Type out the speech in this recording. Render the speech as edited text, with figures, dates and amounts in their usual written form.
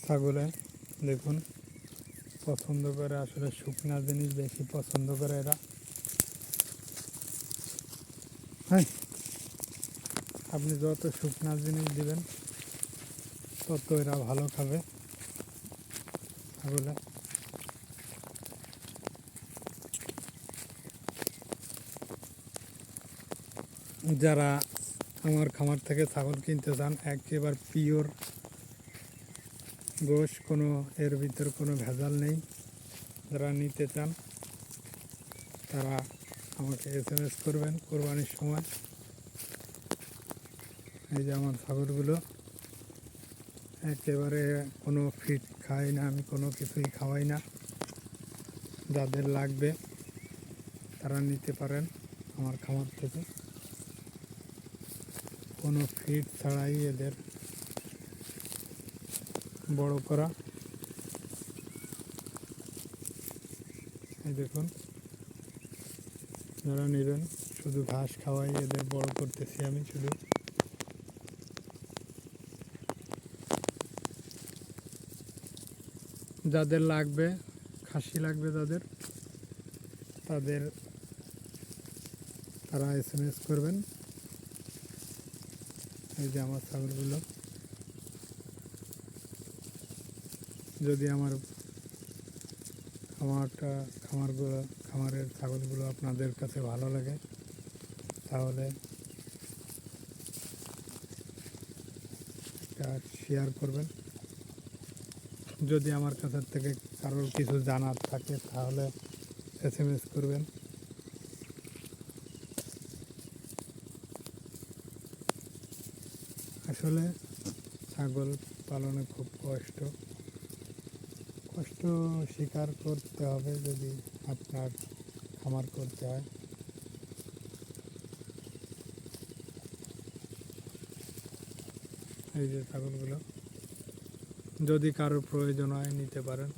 ছাগলে দেখুন পছন্দ করে, আসলে শুকনা জিনিস বেশি পছন্দ করে এরা। হ্যাঁ, আপনি যত শুকনা জিনিস দিবেন তত এরা ভালো খাবে ছাগলে। যারা আমার খামার থেকে ছাগল কিনতে চান, একেবারে পিওর গোশ, কোনো এর ভিতর কোনো ভেজাল নেই, যারা নিতে চান তারা আমাকে SMS করবেন কোরবানির সময়। এই যে আমার ছাগলগুলো একেবারে কোনো ফিড খাই না, আমি কোনো কিছুই খাওয়াই না। যাদের লাগবে তারা নিতে পারেন আমার খামার থেকে, কোনো ফিড ছাড়াই এদের বড় করা। এই দেখুন, যারা নেবেন শুধু ঘাস খাওয়াই এদের বড় করতেছি আমি শুধু। যাদের লাগবে, খাসি লাগবে তারা SMS করবেন। এই যে আমার ছাগলগুলো, যদি আমার খামারের ছাগলগুলো আপনাদের কাছে ভালো লাগে তাহলে একটা শেয়ার করবেন। যদি আমার কাছ থেকে কারোর কিছু জানার থাকে তাহলে SMS করবেন। আসলে ছাগল পালনে খুব কষ্ট স্বীকার করতে হবে যদি আপনার খামার করতে হয়। এই যে ছাগলগুলো, যদি কারোর প্রয়োজন হয় নিতে পারেন।